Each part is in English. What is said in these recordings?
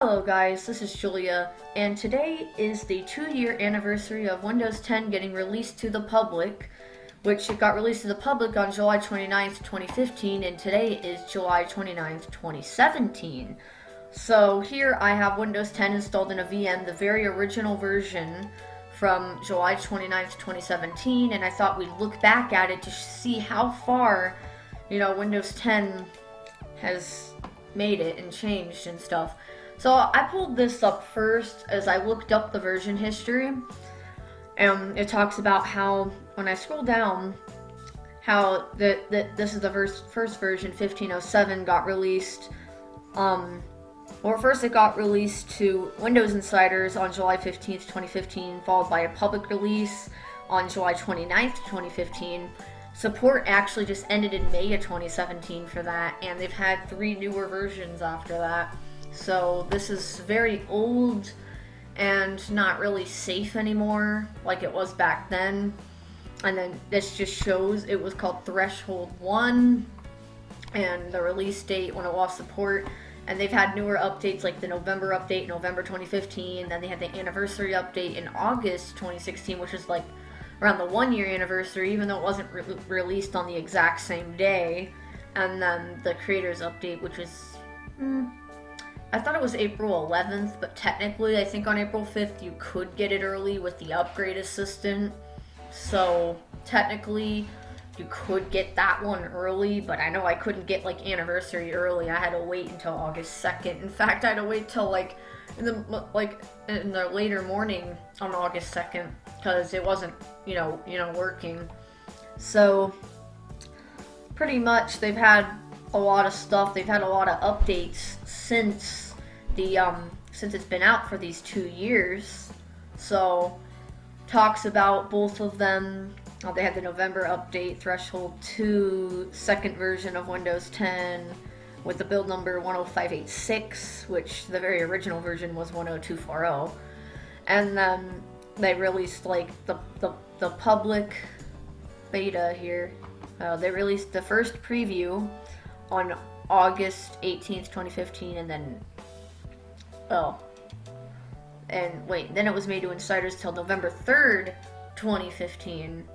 Hello guys, this is Julia, and today is the 2-year anniversary of Windows 10 getting released to the public, which it got released to the public on July 29th, 2015, and today is July 29th, 2017. So here I have Windows 10 installed in a VM, the very original version from July 29th, 2017, and I thought we'd look back at it to see how far, Windows 10 has made it and changed and stuff. So I pulled this up first as I looked up the version history, and it talks about how, when I scroll down, how this is the first version, 1507, got released. First it got released to Windows Insiders on July 15th, 2015, followed by a public release on July 29th, 2015. Support actually just ended in May of 2017 for that, and they've had 3 newer versions after that. So this is very old and not really safe anymore like it was back then. And then this just shows it was called Threshold 1 and the release date when it lost support. And they've had newer updates like the November update, November 2015. Then they had the anniversary update in August 2016, which is like around the 1-year anniversary, even though it wasn't released on the exact same day. And then the creators update, which was... I thought it was April 11th, but technically I think on April 5th you could get it early with the upgrade assistant. So technically you could get that one early, but I know I couldn't get like anniversary early. I had to wait until August 2nd. In fact, I had to wait till in the later morning on August 2nd because it wasn't, working. So pretty much they've had a lot of stuff. They've had a lot of updates since it's been out for these 2 years. So talks about both of them. They had the November update, Threshold 2, second version of Windows 10 with the build number 10586, which the very original version was 10240. And then they released the public beta here. They released the first preview on August 18th, 2015, and then then it was made to insiders till November 3rd, 2015,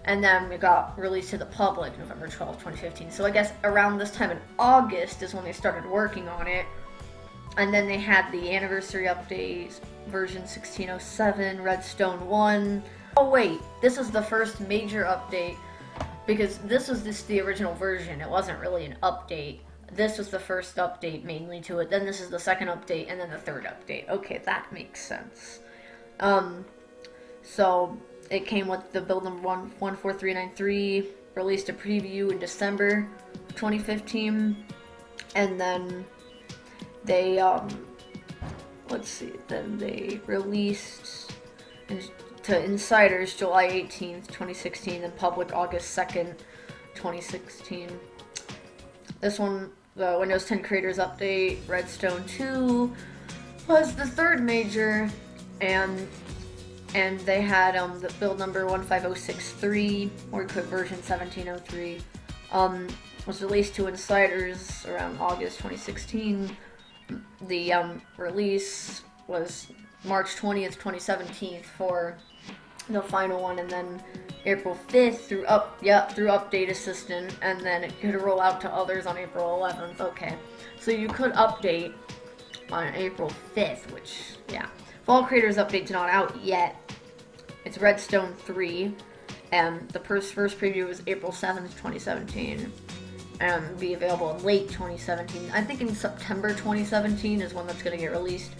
and then it got released to the public November 12th, 2015. So I guess around this time in August is when they started working on it. And then they had the anniversary update, version 1607, Redstone 1. Oh wait, this is the first major update, because this was the original version. It wasn't really an update. This was the first update mainly to it. Then this is the second update, and then the third update. Okay, that makes sense. So it came with the build number 14393, released a preview in December 2015, and then they then they released to insiders July 18th, 2016, and public August 2nd, 2016. This one, the Windows 10 Creators Update, Redstone 2, was the third major, and they had the build number 15063, or version 1703, was released to insiders around August 2016. The release was March 20th, 2017 for the final one, and then April 5th through Update Assistant, and then it could roll out to others on April 11th. Okay, so you could update on April 5th, which, yeah. Fall Creators Update's not out yet. It's Redstone 3, and the first preview was April 7th, 2017. And be available in late 2017. I think in September 2017 is when that's going to get released.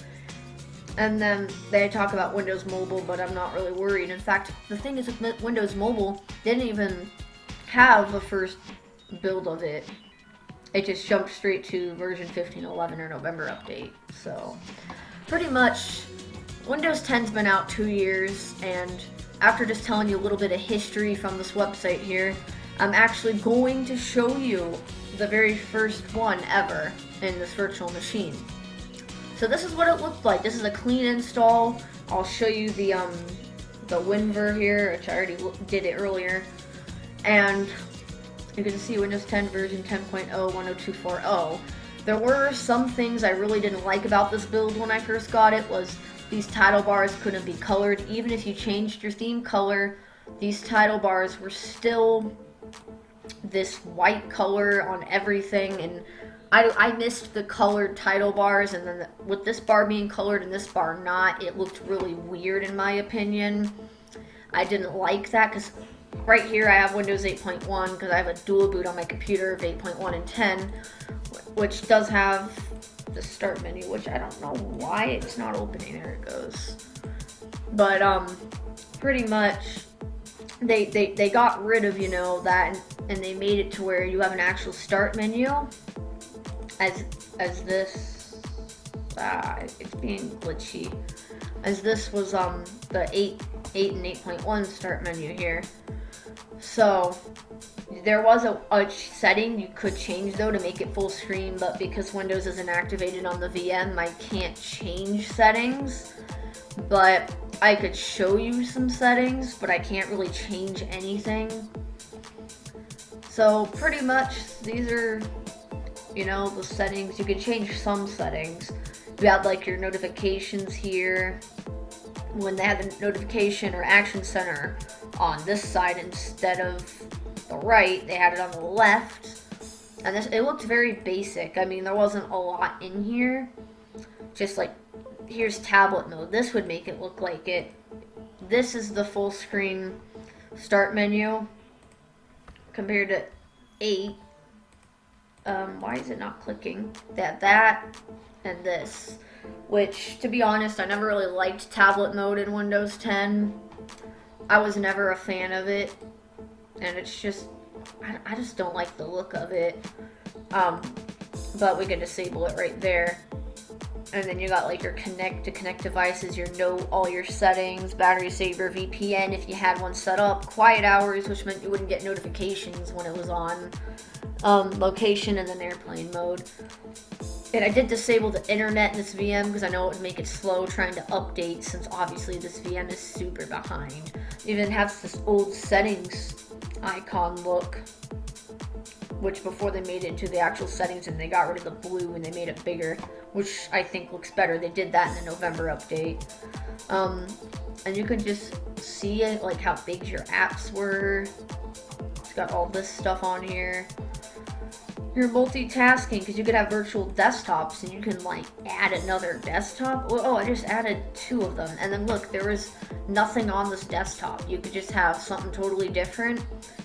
And then they talk about Windows Mobile, but I'm not really worried. In fact, the thing is with Windows Mobile, they didn't even have a first build of it. It just jumped straight to version 1511 or November update. So pretty much Windows 10's been out 2 years, and after just telling you a little bit of history from this website here, I'm actually going to show you the very first one ever in this virtual machine. So this is what it looked like. This is a clean install. I'll show you the Winburn here, which I already did it earlier. And you can see Windows 10 version 10.0 10240. There were some things I really didn't like about this build when I first got it. Was these title bars couldn't be colored. Even if you changed your theme color, these title bars were still this white color on everything, and I missed the colored title bars, and then with this bar being colored and this bar not, it looked really weird in my opinion. I didn't like that because right here I have Windows 8.1 because I have a dual boot on my computer of 8.1 and 10, which does have the start menu, which I don't know why it's not opening. There it goes. But pretty much they got rid of, you know, that, and they made it to where you have an actual start menu as this. It's being glitchy. As this was the 8 and 8.1 start menu here. So there was a setting you could change though to make it full screen, but because Windows isn't activated on the VM, I can't change settings. But I could show you some settings, but I can't really change anything. So pretty much these are, you know, the settings. You can change some settings. You have like your notifications here. When they had the notification or action center on this side instead of the right, they had it on the left. And this, it looked very basic. I mean, there wasn't a lot in here. Just like, here's tablet mode. This would make it look like it. This is the full screen start menu compared to 8. Why is it not clicking? That and this. Which, to be honest, I never really liked tablet mode in Windows 10. I was never a fan of it. And it's just, I just don't like the look of it. But we can disable it right there. And then you got like your connect devices, your note, all your settings, battery saver, VPN if you had one set up, quiet hours, which meant you wouldn't get notifications when it was on, location, and then airplane mode. And I did disable the internet in this VM because I know it would make it slow trying to update, since obviously this VM is super behind. It even has this old settings icon look, which before they made it into the actual settings and they got rid of the blue and they made it bigger, which I think looks better. They did that in the November update. And you can just see it, like how big your apps were. It's got all this stuff on here. You're multitasking because you could have virtual desktops and you can like add another desktop. Oh, I just added 2 of them. And then look, there was nothing on this desktop. You could just have something totally different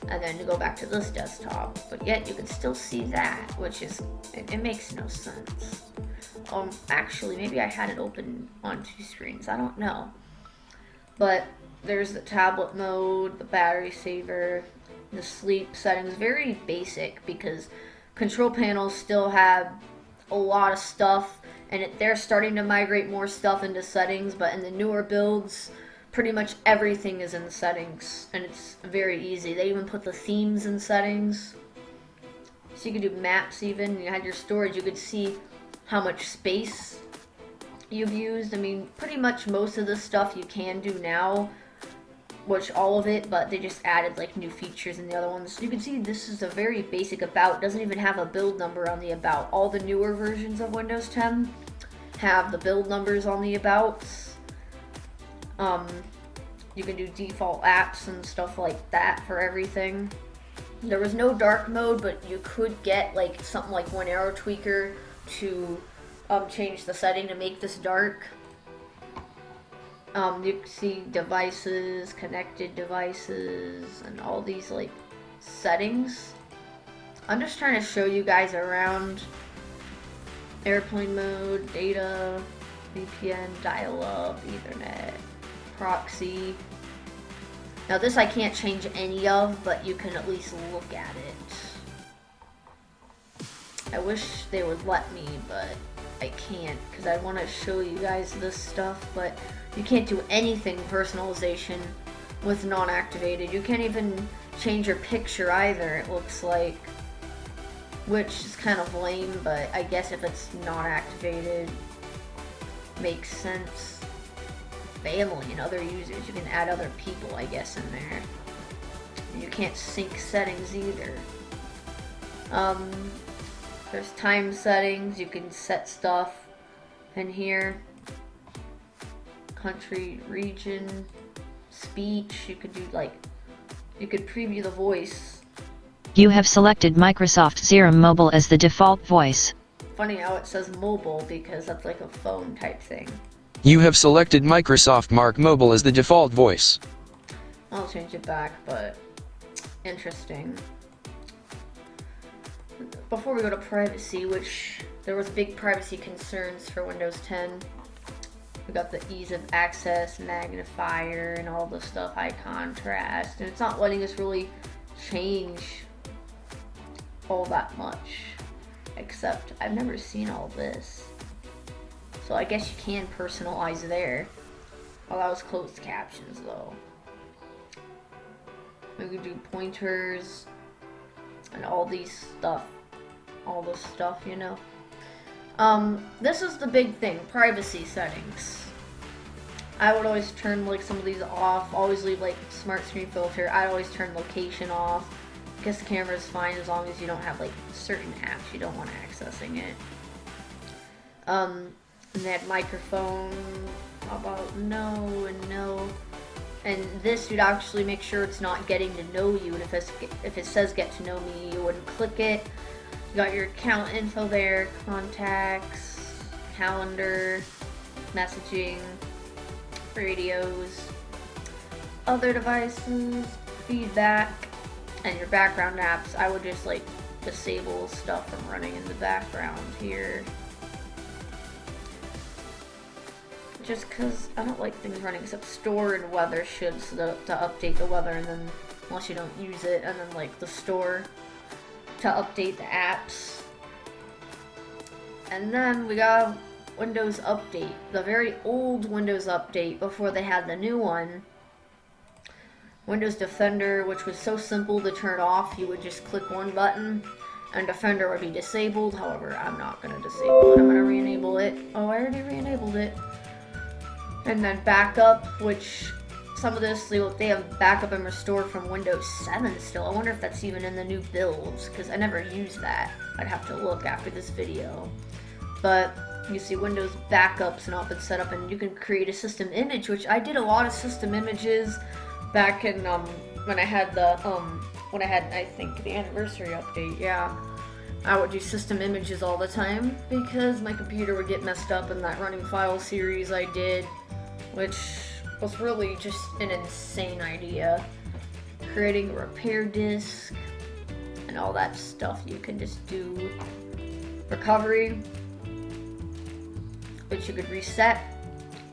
and then you go back to this desktop. But yet you can still see that, which is, it makes no sense. Actually, maybe I had it open on 2 screens. I don't know. But there's the tablet mode, the battery saver, the sleep settings. Very basic because control panels still have a lot of stuff, and they're starting to migrate more stuff into settings, but in the newer builds, pretty much everything is in settings, and it's very easy. They even put the themes in settings. So you can do maps even. You had your storage, you could see how much space you've used. I mean, pretty much most of the stuff you can do now, which all of it, but they just added like new features in the other ones. You can see this is a very basic about. It doesn't even have a build number on the about. All the newer versions of Windows 10 have the build numbers on the abouts. You can do default apps and stuff like that for everything. There was no dark mode, but you could get like something like one arrow tweaker to change the setting to make this dark. You can see devices, connected devices, and all these like settings. I'm just trying to show you guys around. Airplane mode, data, VPN, dial-up, Ethernet, proxy. Now this I can't change any of, but you can at least look at it. I wish they would let me, but I can't because I want to show you guys this stuff, but you can't do anything personalization with non-activated. You can't even change your picture either, it looks like, which is kind of lame, but I guess if it's not activated, makes sense. Family and other users, you can add other people, I guess, in there. You can't sync settings either. There's time settings. You can set stuff in here. Country, region, speech. You could do like, you could preview the voice. You have selected Microsoft Serum Mobile as the default voice. Funny how it says mobile because that's like a phone type thing. You have selected Microsoft Mark Mobile as the default voice. I'll change it back, but interesting. Before we go to privacy, which there was big privacy concerns for Windows 10. We got the ease of access, magnifier, and all the stuff, high contrast, and it's not letting us really change all that much, except I've never seen all this. So I guess you can personalize there. Allows closed captions though. We could do pointers and all these stuff, all this stuff, you know. This is the big thing, privacy settings. I would always turn like some of these off, always leave like smart screen filter. I'd always turn location off. Guess the camera is fine as long as you don't have like certain apps you don't want accessing it. And that microphone, how about no and no. And this, you'd actually make sure it's not getting to know you. And if it says get to know me, you wouldn't click it. You got your account info there, contacts, calendar, messaging, radios, other devices, feedback, and your background apps. I would just like disable stuff from running in the background here. Just because I don't like things running, except store and weather should, so to update the weather, and then unless you don't use it, and then like the store to update the apps. And then we got Windows Update, the very old Windows Update before they had the new one. Windows Defender, which was so simple to turn off, you would just click one button and Defender would be disabled. However, I'm not going to disable it, I'm going to re-enable it. Oh, I already re-enabled it. And then backup, which some of this, they have backup and restore from Windows 7 still. I wonder if that's even in the new builds, because I never used that. I'd have to look after this video. But you see Windows backups and all been set up, and you can create a system image, which I did a lot of system images back in when I had the I think the anniversary update. Yeah, I would do system images all the time because my computer would get messed up in that running file series I did, which was really just an insane idea. Creating a repair disk and all that stuff. You can just do recovery, which you could reset,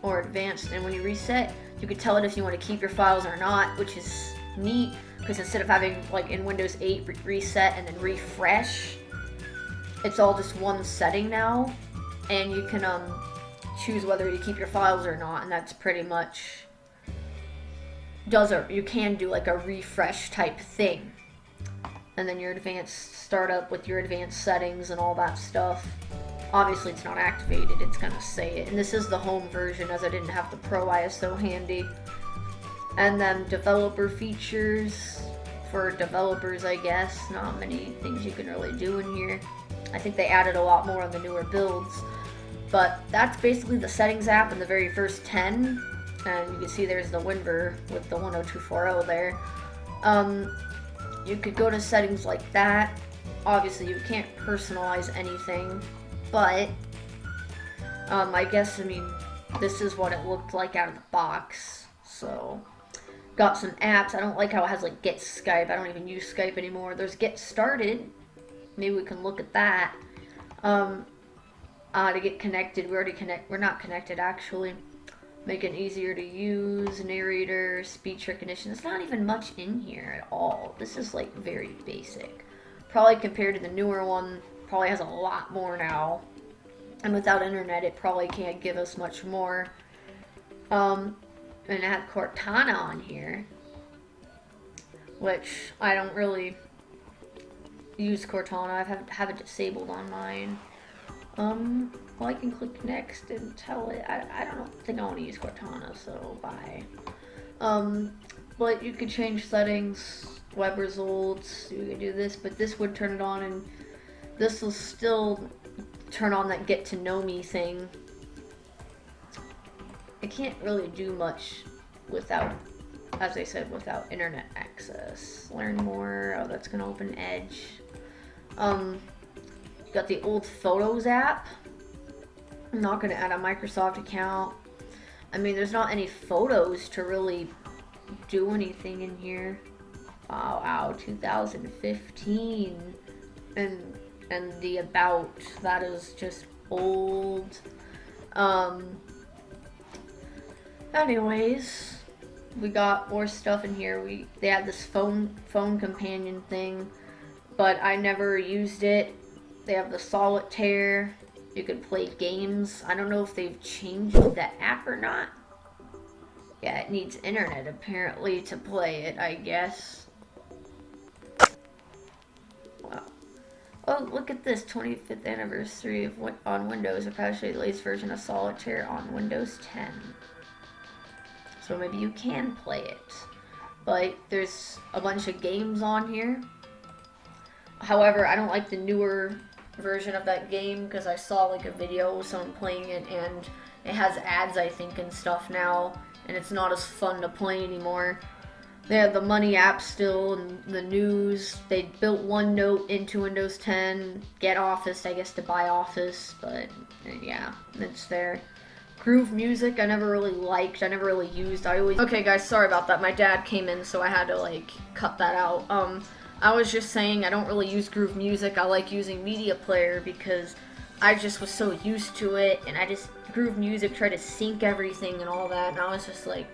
or advanced. And when you reset, you could tell it if you want to keep your files or not, which is neat, because instead of having like in Windows 8 reset and then refresh, it's all just one setting now, and you can choose whether you keep your files or not, and that's pretty much you can do like a refresh type thing. And then your advanced startup with your advanced settings and all that stuff. Obviously it's not activated, it's gonna say it. And this is the home version, as I didn't have the Pro ISO handy. And then developer features for developers, I guess. Not many things you can really do in here. I think they added a lot more on the newer builds. But that's basically the settings app in the very first 10. And you can see there's the Winburn with the 10240 there. You could go to settings like that. Obviously you can't personalize anything, but I guess, this is what it looked like out of the box. So, got some apps. I don't like how it has like Get Skype. I don't even use Skype anymore. There's Get Started. Maybe we can look at that. To get connected. We're not connected actually. Make it easier to use, narrator, speech recognition. There's not even much in here at all. This is like very basic. Probably compared to the newer one, probably has a lot more now. And without internet, it probably can't give us much more. And it had Cortana on here, which I don't really use Cortana. I have it disabled on mine. Well, I can click next and tell it. I don't think I want to use Cortana, so bye. But you could change settings, web results, you could do this, but this would turn it on and this will still turn on that get to know me thing. I can't really do much without, as I said, without internet access. Learn more. Oh, that's gonna open Edge. You got the old Photos app. I'm not gonna add a Microsoft account. I mean, there's not any photos to really do anything in here. Wow, 2015, and the about, that is just old. Anyways, we got more stuff in here. They had this phone companion thing, but I never used it. They have the Solitaire. You could play games. I don't know if they've changed the app or not. Yeah, it needs internet apparently to play it, I guess. Wow. Oh, look at this, 25th anniversary of on Windows. I'll probably show you the latest version of Solitaire on Windows 10. So maybe you can play it. But there's a bunch of games on here. However, I don't like the newer version of that game because I saw like a video of someone playing it and it has ads, I think, and stuff now, and it's not as fun to play anymore. They have the Money app still and the news. They built OneNote into Windows 10. Get Office, I guess, to buy Office, but yeah, it's there. Groove Music, I never really liked. I never really used. Okay, guys, sorry about that. My dad came in, so I had to like cut that out. I was just saying I don't really use Groove Music. I like using Media Player because I just was so used to it, and Groove Music tried to sync everything and all that, and I was just like,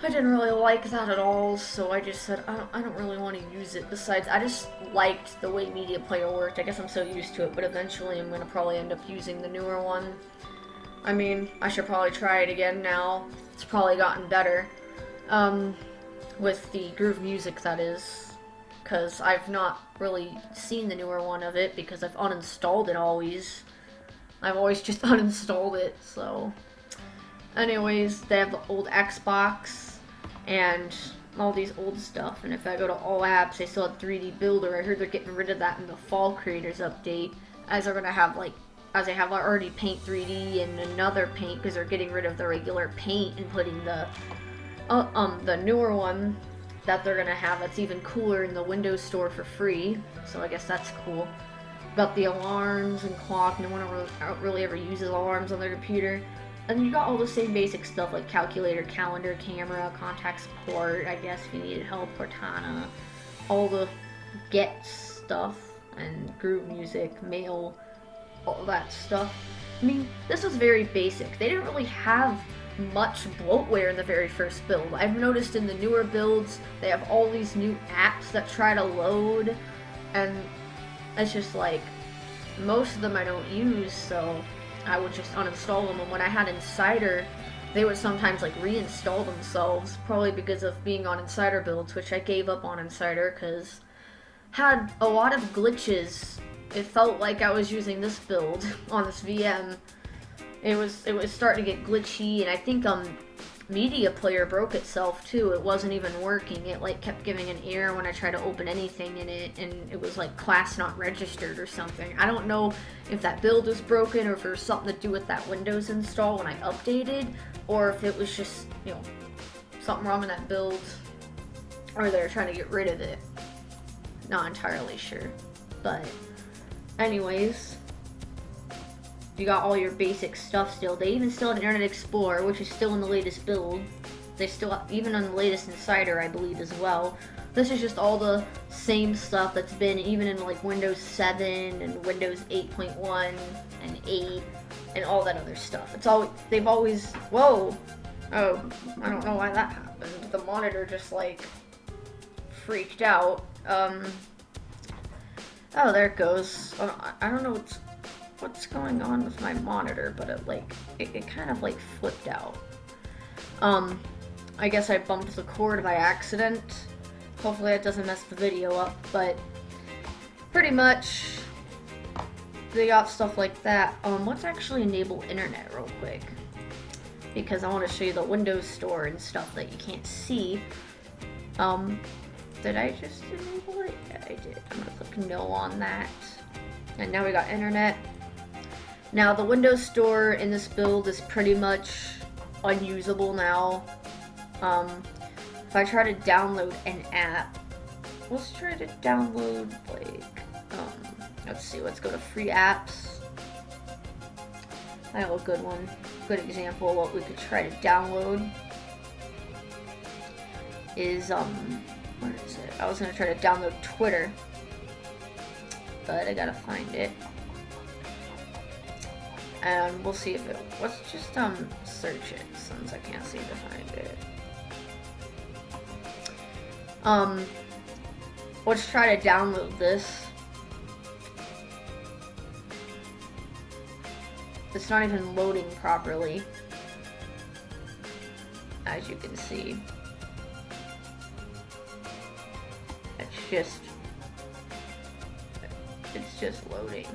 I didn't really like that at all, so I just said, I don't really want to use it. Besides, I just liked the way Media Player worked. I guess I'm so used to it, but eventually I'm going to probably end up using the newer one. I mean, I should probably try it again now. It's probably gotten better. With the Groove Music, that is. Because I've not really seen the newer one of it because I've uninstalled it always. I've always just uninstalled it, so. Anyways, they have the old Xbox and all these old stuff. And if I go to all apps, they still have 3D Builder. I heard they're getting rid of that in the Fall Creators update, as they're gonna have as they have already Paint 3D and another Paint, because they're getting rid of the regular Paint and putting the newer one that they're gonna have that's even cooler in the Windows Store for free. So I guess that's cool. Got the alarms and clock. No one really ever uses alarms on their computer. And you got all the same basic stuff like calculator, calendar, camera, contact support, I guess if you needed help, Cortana, all the get stuff, and Groove Music, mail, all that stuff. I mean, this was very basic. They didn't really have much bloatware in the very first build. I've noticed in the newer builds, they have all these new apps that try to load, and it's just like, most of them I don't use, so I would just uninstall them. And when I had Insider, they would sometimes like reinstall themselves, probably because of being on Insider builds, which I gave up on Insider because had a lot of glitches. It felt like I was using this build on this VM. It was starting to get glitchy, and I think Media Player broke itself too. It wasn't even working. It like kept giving an error when I tried to open anything in it, and it was like class not registered or something. I don't know if that build was broken or if there was something to do with that Windows install when I updated, or if it was just, you know, something wrong with that build, or they're trying to get rid of it. Not entirely sure, but anyways, you got all your basic stuff still. They even still have Internet Explorer, which is still in the latest build. They still, even on the latest Insider, I believe, as well. This is just all the same stuff that's been even in like Windows 7 and Windows 8.1 and 8 and all that other stuff. It's all, they've always, whoa, oh, I don't know why that happened. The monitor just like freaked out. Oh, there it goes. I don't know what's going on with my monitor, but it kind of like flipped out. I guess I bumped the cord by accident. Hopefully that doesn't mess the video up, but pretty much they got stuff like that. Let's actually enable internet real quick, because I want to show you the Windows Store and stuff that you can't see. Did I just enable it? Yeah, I did. I'm gonna click no on that. And now we got internet. Now the Windows Store in this build is pretty much unusable now. If I try to download an app, let's try to download like, let's see, let's go to free apps. I have a good one, good example of what we could try to download is, where is it? I was gonna try to download Twitter, but I gotta find it. And we'll see if it, let's just, search it since I can't seem to find it. Let's try to download this. It's not even loading properly, as you can see. It's just loading.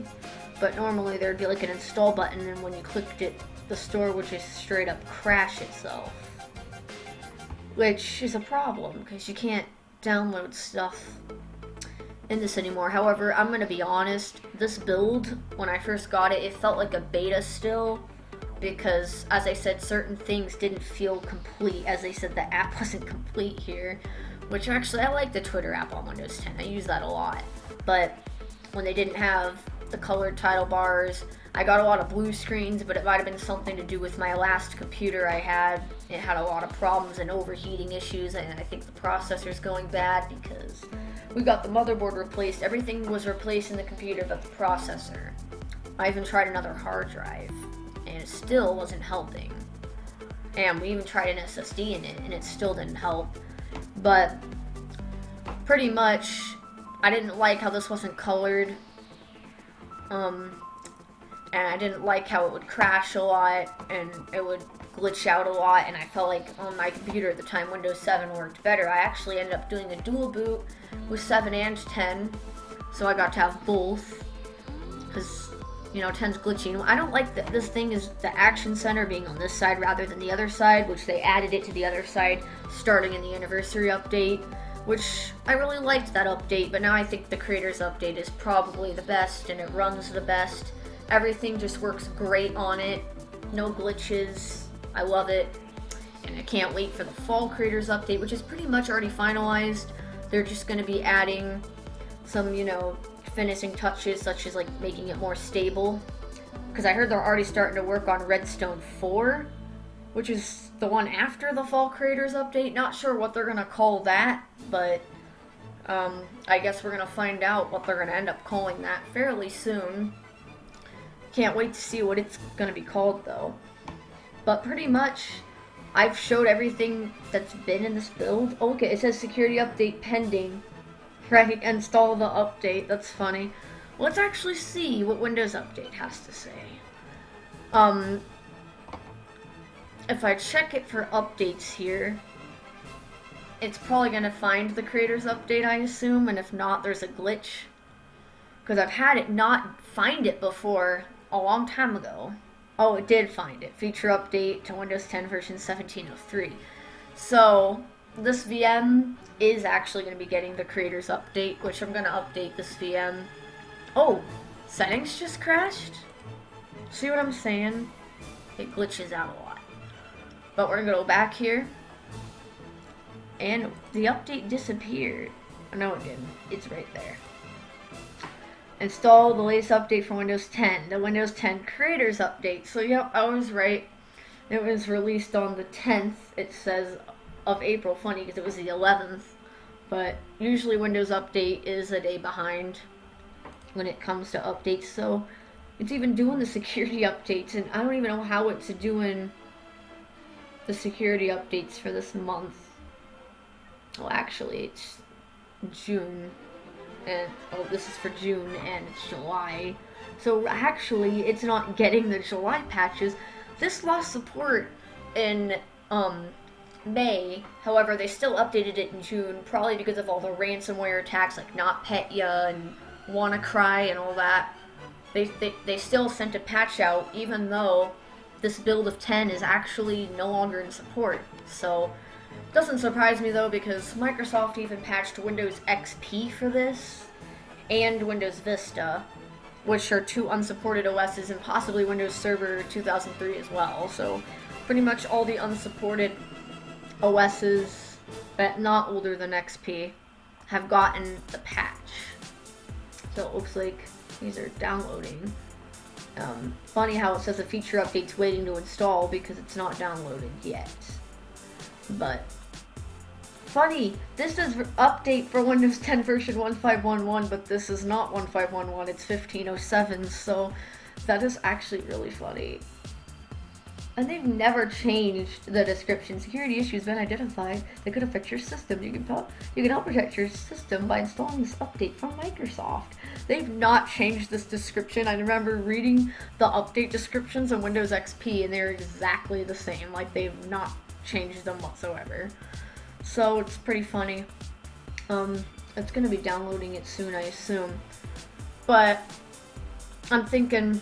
But normally there'd be like an install button, and when you clicked it, the store would just straight up crash itself. Which is a problem, because you can't download stuff in this anymore. However, I'm gonna be honest, this build, when I first got it, it felt like a beta still, because as I said, certain things didn't feel complete. As I said, the app wasn't complete here, which actually, I like the Twitter app on Windows 10. I use that a lot. But when they didn't have the colored title bars, I got a lot of blue screens, but it might have been something to do with my last computer I had. It had a lot of problems and overheating issues, and I think the processor's going bad because we got the motherboard replaced. Everything was replaced in the computer but the processor. I even tried another hard drive, and it still wasn't helping. And we even tried an SSD in it, and it still didn't help. But pretty much, I didn't like how this wasn't colored. And I didn't like how it would crash a lot, and it would glitch out a lot, and I felt like on my computer at the time, Windows 7 worked better. I actually ended up doing a dual boot with 7 and 10, so I got to have both, because, you know, 10's glitching. I don't like that this thing is the Action Center being on this side rather than the other side, which they added it to the other side starting in the anniversary update, which I really liked that update, but now I think the Creators Update is probably the best, and it runs the best. Everything just works great on it. No glitches. I love it. And I can't wait for the Fall Creators Update, which is pretty much already finalized. They're just going to be adding some, you know, finishing touches, such as like making it more stable. Because I heard they're already starting to work on Redstone 4, which is the one after the Fall Creators Update. Not sure what they're going to call that, but I guess we're going to find out what they're going to end up calling that fairly soon. Can't wait to see what it's going to be called, though. But pretty much, I've showed everything that's been in this build. Oh, okay, it says security update pending. Right, install the update. That's funny. Let's actually see what Windows Update has to say. If I check it for updates here, it's probably going to find the Creators Update, I assume, and if not, there's a glitch. Because I've had it not find it before a long time ago. Oh, it did find it. Feature update to Windows 10 version 17.03. So, this VM is actually going to be getting the Creators Update, which I'm going to update this VM. Oh, settings just crashed? See what I'm saying? It glitches out a lot. But we're going to go back here. And the update disappeared. No, it didn't. It's right there. Install the latest update for Windows 10, the Windows 10 Creators Update. So, yep, I was right. It was released on the 10th, it says, of April. Funny, because it was the 11th. But usually Windows Update is a day behind when it comes to updates. So, it's even doing the security updates, and I don't even know how it's doing the security updates for this month. Well, actually, it's June. And, oh, this is for June, and it's July. So, actually, it's not getting the July patches. This lost support in, May. However, they still updated it in June, probably because of all the ransomware attacks, like NotPetya and WannaCry and all that. They still sent a patch out, even though this build of 10 is actually no longer in support. So, doesn't surprise me though, because Microsoft even patched Windows XP for this, and Windows Vista, which are 2 unsupported OSs, and possibly Windows Server 2003 as well. So pretty much all the unsupported OSs that not older than XP have gotten the patch. So it looks like these are downloading. Funny how it says a feature update's waiting to install because it's not downloaded yet. But funny, this is update for Windows 10 version 1511, but this is not 1511, it's 1507, so that is actually really funny. And they've never changed the description. Security issues been identified that could affect your system. You can help protect your system by installing this update from Microsoft. They've not changed this description. I remember reading the update descriptions on Windows XP, and they're exactly the same. Like, they've not changed them whatsoever. So it's pretty funny. It's gonna be downloading it soon, I assume. But I'm thinking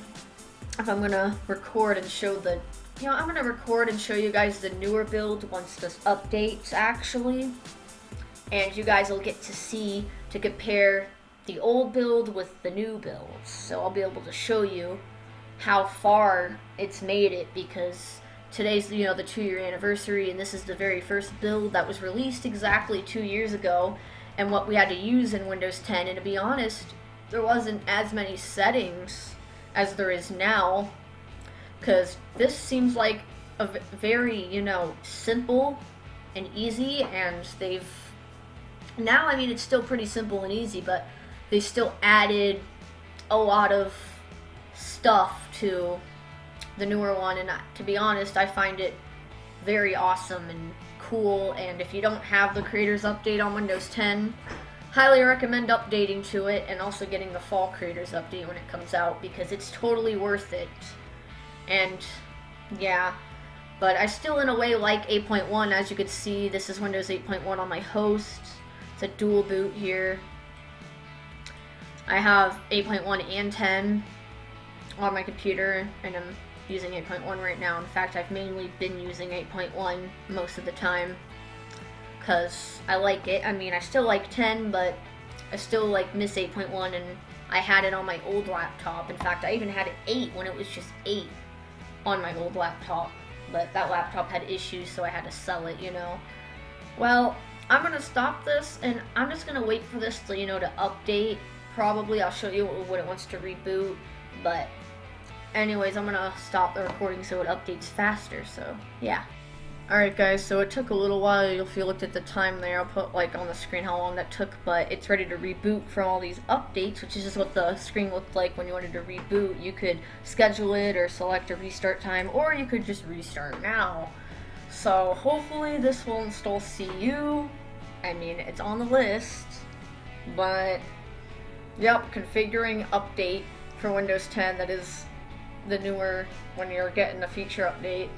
if I'm gonna record and show the, I'm gonna record and show you guys the newer build once this updates actually, and you guys will get to see, to compare the old build with the new builds. So I'll be able to show you how far it's made it, because today's, the 2-year anniversary, and this is the very first build that was released exactly 2 years ago, and what we had to use in Windows 10. And to be honest, there wasn't as many settings as there is now, because this seems like a very, simple and easy, and they've, now, I mean, it's still pretty simple and easy, but they still added a lot of stuff to the newer one, and to be honest, I find it very awesome and cool. And if you don't have the Creators Update on Windows 10, highly recommend updating to it, and also getting the Fall Creators Update when it comes out, because it's totally worth it. And yeah, but I still in a way like 8.1. As you can see, this is Windows 8.1 on my host. It's a dual boot here. I have 8.1 and 10 on my computer, and I'm using 8.1 right now. In fact, I've mainly been using 8.1 most of the time because I like it. I mean, I still like 10, but I still miss 8.1, and I had it on my old laptop. In fact, I even had it 8 when it was just 8 on my old laptop, but that laptop had issues, so I had to sell it, Well, I'm gonna stop this, and I'm just gonna wait for this to, to update. Probably I'll show you when it wants to reboot, but anyways, I'm gonna stop the recording so it updates faster, so yeah. Alright guys, so it took a little while. If you looked at the time there, I'll put on the screen how long that took, but it's ready to reboot from all these updates, which is just what the screen looked like when you wanted to reboot. You could schedule it or select a restart time, or you could just restart now. So hopefully this will install CU. I mean, it's on the list, but yep, configuring update for Windows 10. That is the newer, when you're getting a feature update.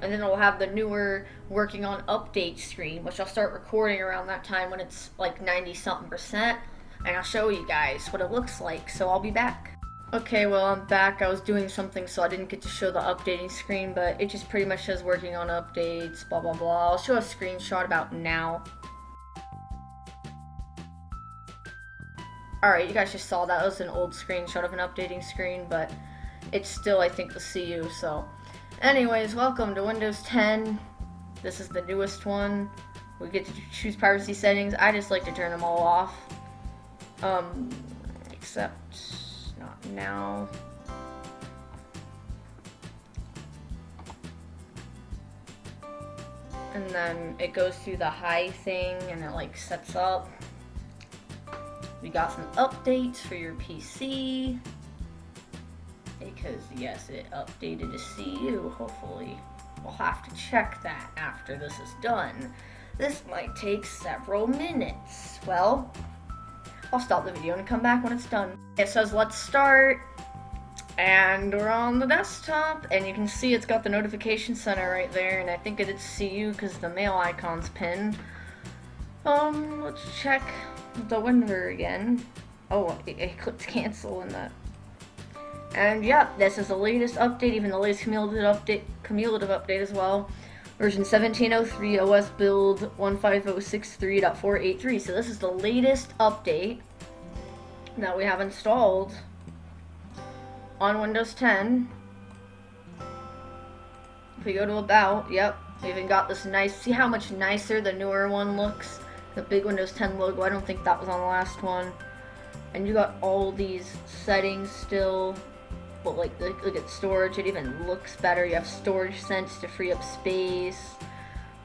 And then it'll have the newer working on update screen, which I'll start recording around that time when it's like 90-something%, and I'll show you guys what it looks like. So I'll be back. Okay, well, I'm back. I was doing something, so I didn't get to show the updating screen, but it just pretty much says working on updates, blah blah blah. I'll show a screenshot about now. Alright, you guys just saw that. That was an old screenshot of an updating screen, but it's still, I think, the CU, so. Anyways, welcome to Windows 10. This is the newest one. We get to choose privacy settings. I just like to turn them all off. Except not now. And then it goes through the high thing, and it sets up. We got some updates for your PC. Because, yes, it updated to CU, hopefully. We'll have to check that after this is done. This might take several minutes. Well, I'll stop the video and come back when it's done. It says, let's start. And we're on the desktop. And you can see it's got the notification center right there. And I think it's CU because the mail icon's pinned. Let's check the Winburn again. Oh, it clicked cancel in that. And yeah, this is the latest update, even the latest cumulative update as well. Version 1703, OS build 15063.483. So this is the latest update that we have installed. on Windows 10, if we go to About, yep, we even got this nice, see how much nicer the newer one looks? The big Windows 10 logo, I don't think that was on the last one. And you got all these settings still, but like look at storage, it even looks better. You have storage sense to free up space.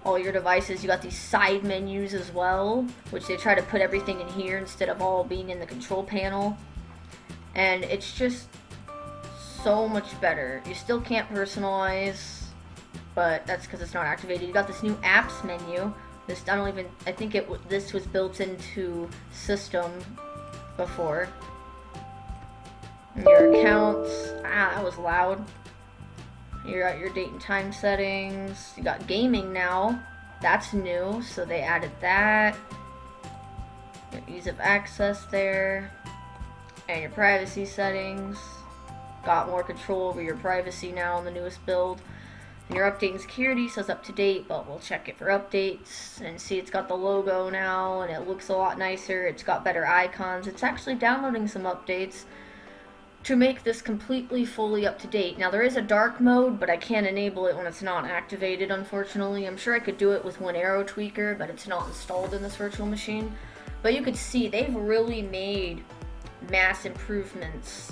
All your devices, you got these side menus as well, which they try to put everything in here instead of all being in the control panel. And it's just so much better. You still can't personalize, but that's because it's not activated. You got this new apps menu. This I think this was built into system before. And your accounts, that was loud. You're at your date and time settings. You got gaming now. That's new, so they added that. Your ease of access there. And your privacy settings. Got more control over your privacy now in the newest build. And your updating security says up to date, but we'll check it for updates. And see, it's got the logo now, and it looks a lot nicer. It's got better icons. It's actually downloading some updates to make this completely fully up to date. Now there is a dark mode, but I can't enable it when it's not activated, unfortunately. I'm sure I could do it with one arrow tweaker, but it's not installed in this virtual machine. But you could see they've really made mass improvements.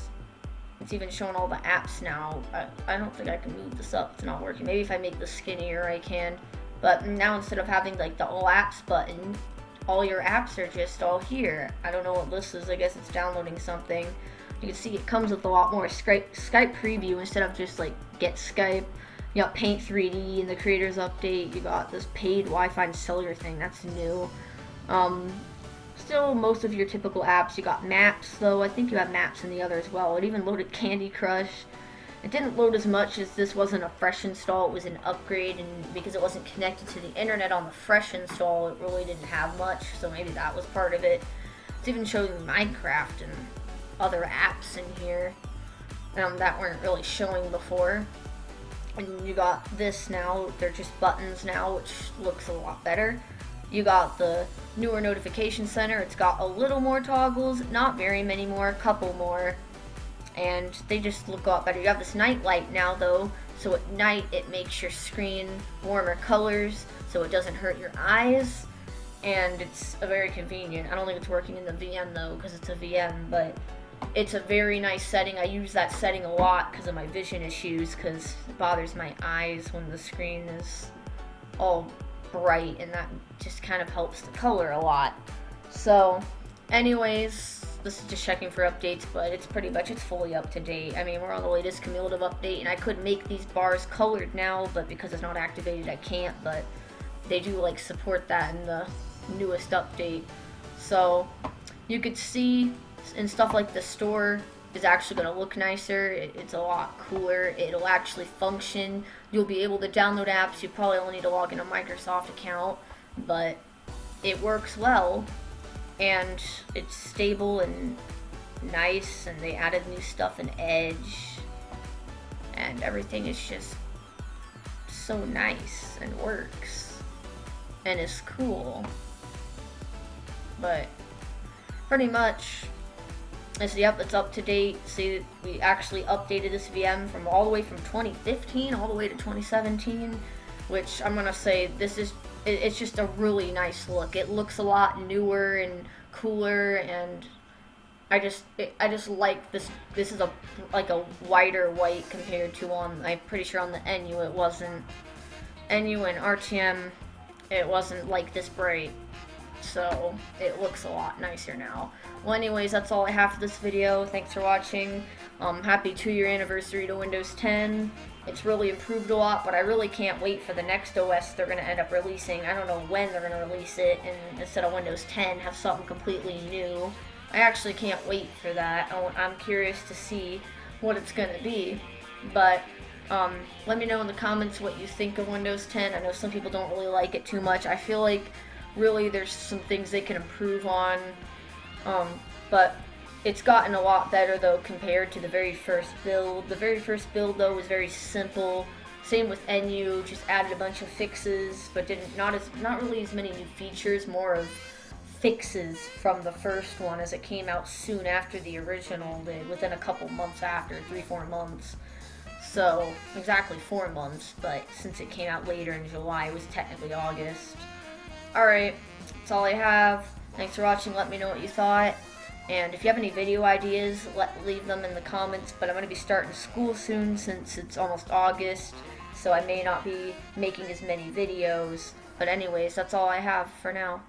It's even showing all the apps now. I don't think I can move this up, it's not working. Maybe if I make this skinnier I can. But now instead of having like the all apps button, all your apps are just all here. I don't know what this is, I guess it's downloading something. You can see it comes with a lot more Skype preview instead of just like get Skype. You got Paint 3D and the creators update. You got this paid Wi-Fi and cellular thing, that's new. Still most of your typical apps. You got maps though, I think you have maps in the other as well. It even loaded Candy Crush. It didn't load as much as this wasn't a fresh install, it was an upgrade, and because it wasn't connected to the internet on the fresh install, it really didn't have much, so maybe that was part of it. It's even showing Minecraft and other apps in here that weren't really showing before. And you got this now, they're just buttons now, which looks a lot better. You got the newer notification center, it's got a little more toggles, not very many more, a couple more, and they just look a lot better. You have this night light now though, so at night it makes your screen warmer colors so it doesn't hurt your eyes, and it's a very convenient. I don't think it's working in the VM though because it's a VM, but it's a very nice setting. I use that setting a lot because of my vision issues, because it bothers my eyes when the screen is all bright, and that just kind of helps the color a lot. So anyways, this is just checking for updates, but it's pretty much, it's fully up to date. I mean, we're on the latest cumulative update, and I could make these bars colored now, but because it's not activated I can't, but they do like support that in the newest update. So you could see, and stuff like the store is actually going to look nicer. It's a lot cooler. It'll actually function. You'll be able to download apps. You probably only need to log in a Microsoft account, but it works well, and it's stable and nice, and they added new stuff in Edge, and everything is just so nice and works and is cool. But pretty much yep, it's up to date. See, we actually updated this VM from all the way from 2015 all the way to 2017, which I'm gonna say it's just a really nice look. It looks a lot newer and cooler, and I just like this. This is like a whiter white compared to I'm pretty sure on the NU it wasn't. NU and RTM it wasn't like this bright. So it looks a lot nicer now. Well, anyways, that's all I have for this video. Thanks for watching. Happy 2-year anniversary to Windows 10. It's really improved a lot, but I really can't wait for the next OS they're going to end up releasing. I don't know when they're going to release it, and instead of Windows 10 have something completely new. I actually can't wait for that. I'm curious to see what it's going to be. But let me know in the comments what you think of Windows 10. I know some people don't really like it too much. I feel like really there's some things they can improve on, but it's gotten a lot better though compared to the very first build. The very first build though was very simple. Same with NU, just added a bunch of fixes, but not really as many new features, more of fixes from the first one, as it came out soon after the original did, within a couple months after, 3-4 months. So, exactly 4 months, but since it came out later in July, it was technically August. Alright, that's all I have. Thanks for watching, let me know what you thought. And if you have any video ideas, leave them in the comments, but I'm going to be starting school soon since it's almost August, so I may not be making as many videos. But anyways, that's all I have for now.